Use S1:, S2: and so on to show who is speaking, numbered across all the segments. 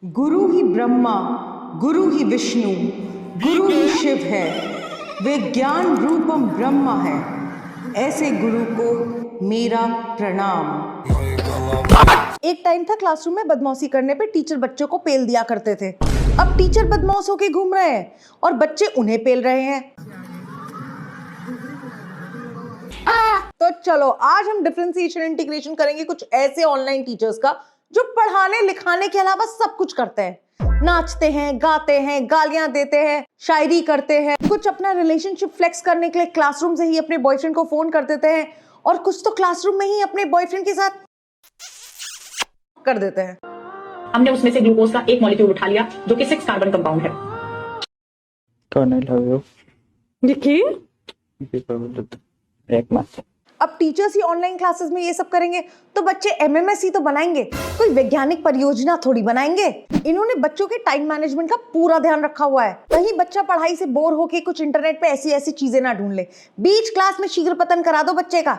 S1: गुरु ही ब्रह्मा, गुरु ही विष्णु, गुरु ही शिव है, वे ज्ञान रूपम ब्रह्मा है। ऐसे गुरु को मेरा प्रणाम। एक टाइम था क्लासरूम में बदमाशी करने पे टीचर बच्चों को पेल दिया करते थे। अब टीचर बदमाश होके घूम रहे हैं और बच्चे उन्हें पेल रहे हैं। तो चलो आज हम डिफरेंशिएशन इंटीग्रेशन करेंगे कुछ ऐसे ऑनलाइन टीचर्स का जो पढ़ाने लिखाने के अलावा सब कुछ करते हैं। नाचते हैं, गाते हैं, गालियां देते हैं, शायरी करते हैं, कुछ अपना रिलेशनशिप फ्लेक्स करने के लिए क्लासरूम से ही अपने बॉयफ्रेंड को फोन कर देते हैं और कुछ तो क्लासरूम में ही अपने बॉयफ्रेंड के साथ कर देते हैं।
S2: हमने उसमें से ग्लूकोज का एक मॉलिक्यूल उठा लिया जो कि 6 कार्बन कंपाउंड है।
S1: अब टीचर्स ही ऑनलाइन क्लासेस में ये सब करेंगे तो बच्चे एमएमएस ही तो बनाएंगे, कोई वैज्ञानिक परियोजना थोड़ी बनाएंगे। इन्होंने बच्चों के टाइम मैनेजमेंट का पूरा ध्यान रखा हुआ है। कहीं बच्चा पढ़ाई से बोर होके कुछ इंटरनेट पे ऐसी ऐसी चीजें ना ढूंढ ले। बीच क्लास में शीघ्र पतन करा दो बच्चे का।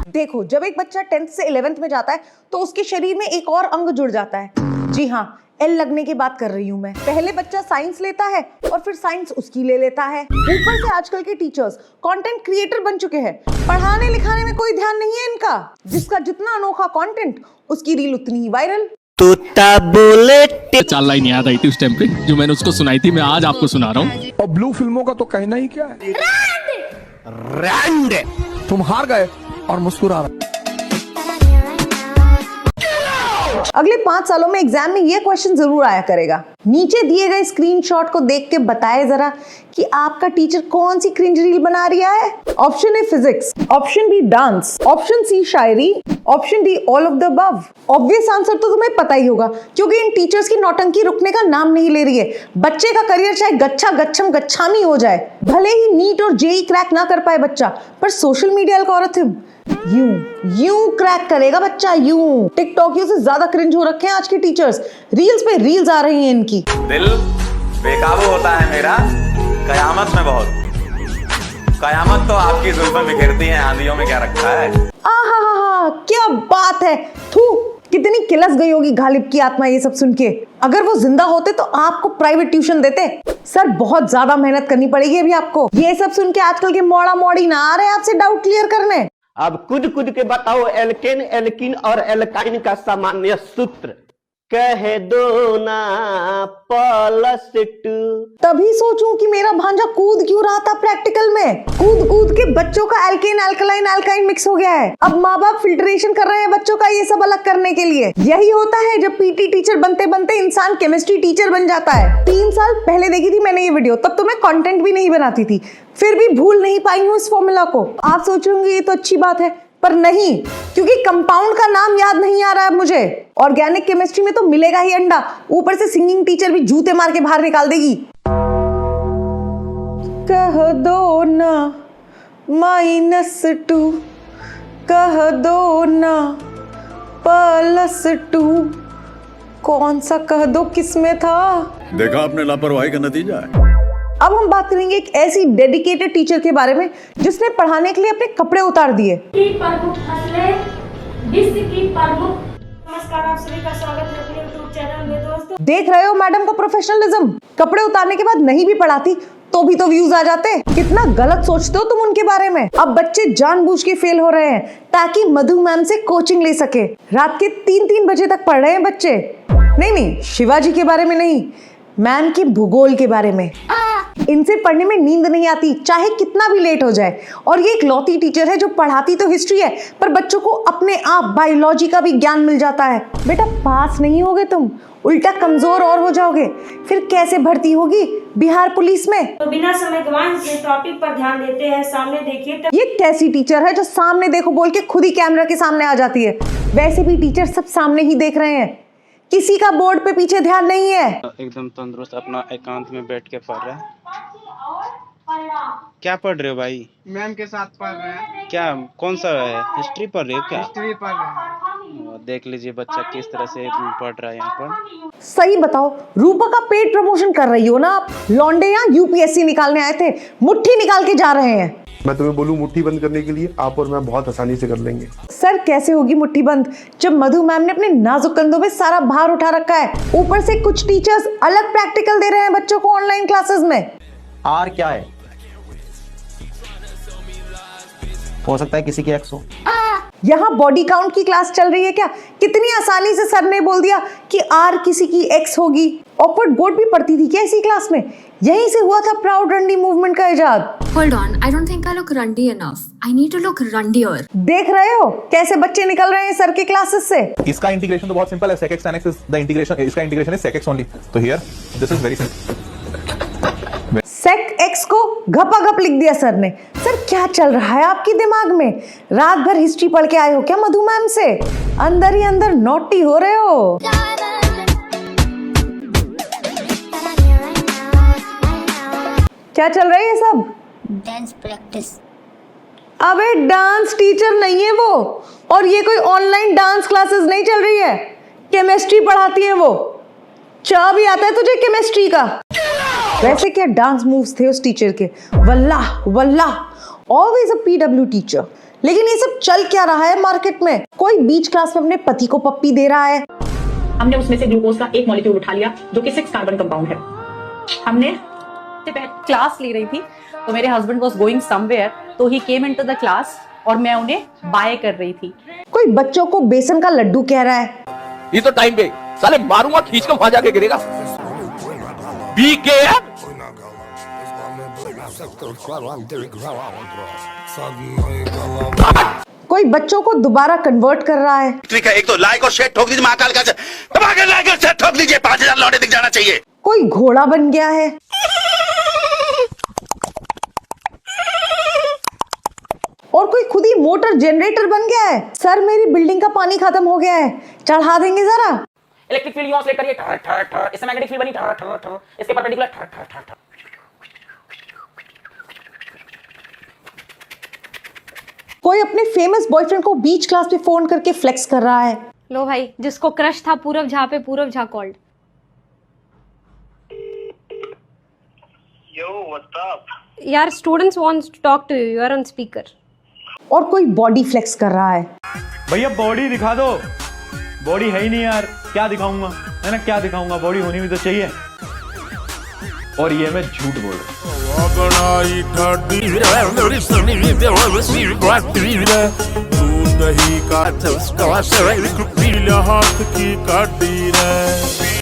S1: देखो, जब एक बच्चा 10th से 11th में जाता है तो उसके शरीर में एक और अंग जुड़ जाता है। जी हाँ, एल लगने की बात कर रही हूँ मैं। पहले बच्चा साइंस लेता है और फिर साइंस उसकी ले लेता है। ऊपर से आजकल के टीचर्स कंटेंट क्रिएटर बन चुके हैं। पढ़ाने लिखाने में कोई ध्यान नहीं है इनका। जिसका जितना अनोखा कंटेंट उसकी रील उतनी ही वायरल।
S3: तोता बोले
S4: चार लाइन याद आई थी उस टाइम पे जो मैंने उसको सुनाई थी, मैं आज आपको सुना रहा हूँ।
S5: और ब्लू फिल्मों का तो कहना ही क्या है।
S3: रैंड
S5: तुम हार गए और मुस्कुरा रहे।
S1: अगले 5 सालों में एग्जाम में यह क्वेश्चन जरूर आया करेगा। नीचे दिए गए स्क्रीनशॉट को देख के बताए जरा कि आपका टीचर कौन सी क्रिंज रील बना रहा है। Option A physics, option B dance, option C shayari, option D all of the above. Obvious answer तो तुम्हें पता ही होगा क्योंकि इन टीचर्स की नौटंकी रुकने का नाम नहीं ले रही है। बच्चे का करियर चाहे गच्छा गच्छम गच्छामी हो जाए, भले ही नीट और जेई क्रैक ना कर पाए बच्चा, पर सोशल मीडिया एल्गोरिथम यूं क्रैक करेगा बच्चा। यूं टिकटॉकियों से ज्यादा क्रिंज हो रखे हैं आज के टीचर्स। रील्स पे रील्स आ रही हैं इनकी।
S6: दिल बेकाबू होता है मेरा कयामत में बहुत। कयामत तो आपकी जुल्फें बिखेरती हैं, आंधियों में क्या रखा है।
S1: आहा, क्या बात है। थू, कितनी किलस गई होगी गालिब की आत्मा ये सब सुन के। अगर वो जिंदा होते तो आपको प्राइवेट ट्यूशन देते। सर बहुत ज्यादा मेहनत करनी पड़ेगी अभी आपको। ये सब सुन के आजकल के मोड़ा मोड़ी ना आ रहे आपसे डाउट क्लियर करने।
S3: अब कुछ के बताओ एल्केन, एल्किन और एल्काइन का सामान्य सूत्र। कह दो ना +2।
S1: तभी सोचूं कि मेरा भांजा कूद क्यों रहा था प्रैक्टिकल में। कूद के बच्चों का एल्केन एल्कलाइन एल्काइन मिक्स हो गया है। अब माँ बाप फिल्ट्रेशन कर रहे हैं बच्चों का ये सब अलग करने के लिए। यही होता है जब पीटी टीचर बनते बनते इंसान केमिस्ट्री टीचर बन जाता है। 3 साल पहले देखी थी मैंने ये वीडियो, तब तो मैं कंटेंट भी नहीं बनाती थी, फिर भी भूल नहीं पाई हूँ इस फॉर्मूला को। आप सोचेंगे ये तो अच्छी बात है, पर नहीं, क्योंकि कंपाउंड का नाम याद नहीं आ रहा है मुझे। ऑर्गेनिक केमिस्ट्री में तो मिलेगा ही अंडा, ऊपर से सिंगिंग टीचर भी जूते मार के बाहर निकाल देगी। कह दो ना -2, कह दो ना +2। कौन सा कह दो किसमें था?
S7: देखा आपने लापरवाही का नतीजा है।
S1: अब हम बात करेंगे एक ऐसी डेडिकेटेड टीचर के बारे में जिसने पढ़ाने के लिए अपने कपड़े उतार दिए।
S8: नमस्कार, आप सभी का स्वागत है अपने YouTube चैनल में। दोस्तों
S1: देख रहे हो मैडम का प्रोफेशनलिज्म। कपड़े उतारने के बाद नहीं भी पढ़ाती तो भी तो व्यूज आ जाते। कितना गलत सोचते हो तुम उनके बारे में। अब बच्चे जानबूझ के फेल हो रहे हैं ताकि मधु मैम से कोचिंग ले सके। रात के 3-3 बजे तक पढ़ रहे हैं बच्चे। नहीं, शिवाजी के बारे में नहीं, मैम की भूगोल के बारे में। इनसे पढ़ने में नींद नहीं आती चाहे कितना भी लेट हो जाए। और ये एक लौती टीचर है जो पढ़ाती तो हिस्ट्री है पर बच्चों को अपने आप बायोलॉजी का भी ज्ञान मिल जाता है। बेटा पास नहीं होगे तुम, उल्टा कमजोर और हो जाओगे। फिर कैसे भर्ती होगी बिहार पुलिस में।
S8: तो बिना समय गंवाए टॉपिक पर ध्यान देते हैं। सामने देखिए,
S1: ये कैसी टीचर है जो सामने देखो बोल के खुद ही कैमरा के सामने आ जाती है। वैसे भी टीचर सब सामने ही देख रहे हैं, किसी का बोर्ड पे पीछे ध्यान नहीं है।
S9: एकदम तंदुरुस्त अपना एकांत में बैठ के पढ़ रहे हैं। क्या पढ़ रहे हो भाई?
S10: मैम के साथ पढ़ रहे हैं।
S9: क्या, कौन सा है? हिस्ट्री पढ़ रहे हो क्या?
S10: हिस्ट्री पढ़ रहे हैं।
S9: देख लीजिए बच्चा किस तरह से पढ़ रहा है यहाँ पर।
S1: सही बताओ, रूपा का पेट प्रमोशन कर रही हो ना आप? लौंडे यहाँ यूपीएससी निकालने आए थे, मुट्ठी निकाल के जा रहे हैं।
S11: मैं तुम्हें बोलूं मुट्ठी बंद करने के लिए, आप और मैं बहुत आसानी से कर लेंगे।
S1: सर कैसे होगी मुट्ठी बंद जब मधु मैम ने अपने नाजुक कंधों में सारा भार उठा रखा है। ऊपर से कुछ टीचर्स अलग प्रैक्टिकल दे रहे हैं बच्चों को ऑनलाइन क्लासेस में।
S3: आर क्या है? हो सकता है किसी की एक्स हो।
S1: यहाँ बॉडी काउंट की क्लास चल रही है क्या? कितनी आसानी से सर ने बोल दिया कि आर किसी की एक्स होगी। ऑकवर्ड बोर्ड भी पढ़ती थी क्या इसी क्लास में? यहीं से हुआ था प्राउड रंडी मूवमेंट का इजाद।
S12: Hold on, I don't think I look rundy enough. I need to look rundier.
S1: देख रहे हो कैसे बच्चे निकल रहे हैं सर के क्लासेस से।
S5: इसका इंटीग्रेशन तो बहुत सिंपल है, sec x tan x is the integration, इसका इंटीग्रेशन है sec x only. तो here this is very simple.
S1: Sec x को घपाघप लिख दिया सर ने। सर क्या चल रहा है आपके दिमाग में? रात भर हिस्ट्री पढ़ के आए हो क्या मधु मैम से? अंदर ही अंदर नॉटी हो रहे हो। क्या चल रहा है ये सब?
S12: Dance practice.
S1: अबे डांस टीचर नहीं है वो, और ये कोई ऑनलाइन डांस क्लासेस नहीं चल रही है। केमिस्ट्री पढ़ाती है वो। चाह भी आता है तुझे केमिस्ट्री का? वैसे क्या डांस मूव्स थे उस टीचर के, वल्लाह वल्लाह, ऑलवेज अ पीडब्ल्यू टीचर। लेकिन ये सब चल क्या रहा है मार्केट में? कोई बीच क्लास में अपने पति को पप्पी दे रहा है।
S2: हमने उसमें से ग्लूकोज का एक मॉलिक्यूल उठा लिया जो कि 6 कार्बन कंपाउंड है। हमने
S13: क्लास ले रही थी तो मेरे हस्बैंड वाज गोइंग समवेयर, तो ही केम इनटू द क्लास और मैं उन्हें बाय कर रही थी।
S1: कोई बच्चों को बेसन का लड्डू कह रहा है।
S5: ये तो टाइम पे साले मारूंगा, खींच कर वहां जाके गिरेगा। BKM
S1: कोई बच्चों को दोबारा कन्वर्ट कर रहा है।
S3: ठीक है, एक तो लाइक और शेयर ठोक दीजिए, महाकाल का दबाकर लाइक और शेयर ठोक दीजिए, 5000 लौटे दिख जाना चाहिए।
S1: कोई घोड़ा बन गया है। और कोई खुद ही मोटर जनरेटर बन गया है। सर मेरी बिल्डिंग का पानी खत्म हो गया है, चढ़ा देंगे जरा।
S2: इलेक्ट्रिक फील्ड यूं ऑसिलेट करिए, ठर ठर ठर, इससे मैग्नेटिक फील्ड बनी, ठर ठर ठर, इसके परपेंडिकुलर ठर ठर ठर ठर।
S1: कोई अपने फेमस बॉयफ्रेंड को बीच क्लास में फोन करके फ्लेक्स कर रहा है।
S12: लो भाई, जिसको क्रश था पूरव झा पे, Purav Jha called.
S10: Yo, what's up?
S12: यार students wants to talk to you, you are on speaker.
S1: और कोई बॉडी फ्लेक्स कर रहा है।
S10: भैया बॉडी दिखा दो। बॉडी है ही नहीं यार, क्या दिखाऊंगा, है ना, क्या दिखाऊंगा? बॉडी होनी भी तो चाहिए। और ये मैं झूठ बोल रहा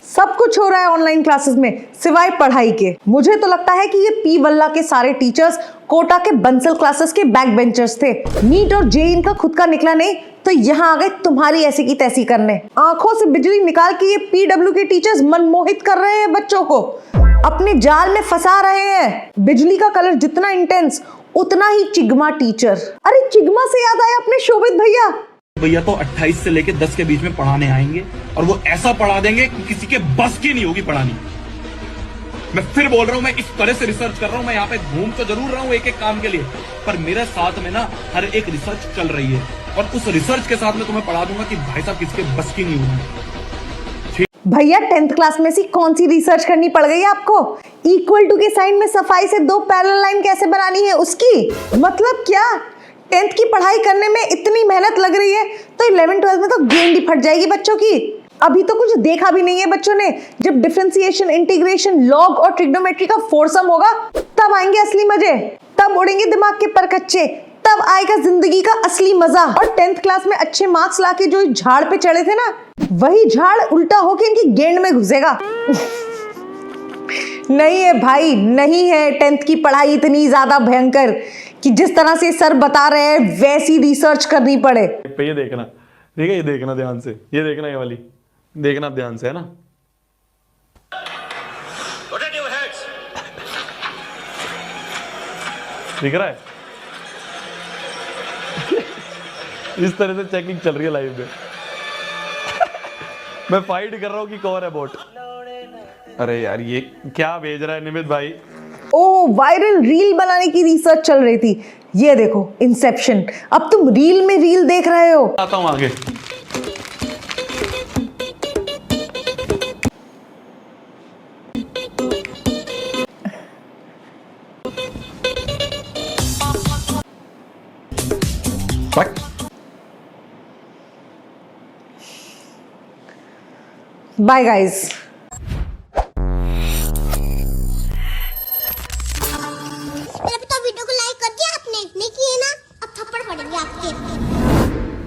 S1: सब कुछ हो रहा है ऑनलाइन क्लासेस में सिवाय पढ़ाई के। मुझे तो लगता है कि ये पी वल्ला के सारे टीचर्स कोटा के बंसल क्लासेस के बैक बेंचर्स थे। नीट और जे इनका खुद का निकला नहीं तो यहाँ आ गए तुम्हारी ऐसी की तैसी करने। आंखों से बिजली निकाल के ये पीडब्ल्यू के टीचर्स मनमोहित कर रहे हैं बच्चों को, अपने जाल में फंसा रहे हैं। बिजली का कलर जितना इंटेंस उतना ही चिग्मा टीचर। अरे चिग्मा से याद आया अपने शोभित भैया।
S10: भैया तो 28 से लेके 10 के बीच में पढ़ाने आएंगे और वो ऐसा पढ़ा देंगे कि किसी के बस की नहीं होगी पढ़ानी। मैं फिर बोल रहा हूँ, मैं इस तरह से रिसर्च कर रहा हूँ। मैं यहाँ पे घूम तो जरूर रहा हूँ एक एक काम के लिए, पर मेरे साथ में ना हर एक रिसर्च चल रही है और उस रिसर्च के साथ में तुम्हें पढ़ा दूंगा कि भाई साहब किसके बस की नहीं होगी।
S1: भैया 10th क्लास में सी कौन सी रिसर्च करनी पड़ गई आपको? इक्वल टू के साइन में सफाई से 2 पैरेलल लाइन कैसे बनानी है उसकी? मतलब क्या 10th की पढ़ाई करने में इतनी मेहनत लग रही है तो 11th 12th में तो गेंद ही फट जाएगी बच्चों की। अभी तो कुछ देखा भी नहीं है बच्चों ने। जब डिफरेंशिएशन, इंटीग्रेशन, लॉग और ट्रिग्नोमेट्री का फोरसम होगा तब आएंगे असली मजे, तब उड़ेंगे दिमाग के परकच्चे, तब आएगा जिंदगी का असली मजा। और 10th क्लास में अच्छे मार्क्स लाके जो झाड़ पे चढ़े थे ना, वही झाड़ उल्टा होके इनकी गेंद में घुसेगा। नहीं है भाई, नहीं है 10th की पढ़ाई इतनी ज्यादा भयंकर कि जिस तरह से सर बता रहे हैं वैसी रिसर्च करनी पड़े।
S10: ये देखना, ठीक है, ये देखना ध्यान से, ये देखना, ये वाली देखना ध्यान से, है ना। दिख रहा है? इस तरह से चेकिंग चल रही है लाइव में। मैं फाइट कर रहा हूँ कि कौन है बॉट। अरे यार ये क्या भेज रहा है निमित भाई?
S1: ओ वायरल रील बनाने की रिसर्च चल रही थी। ये देखो इंसेप्शन, अब तुम रील में रील देख रहे हो।
S10: आता हूँ आगे।
S5: Correct?
S1: Bye guys.
S14: मेरा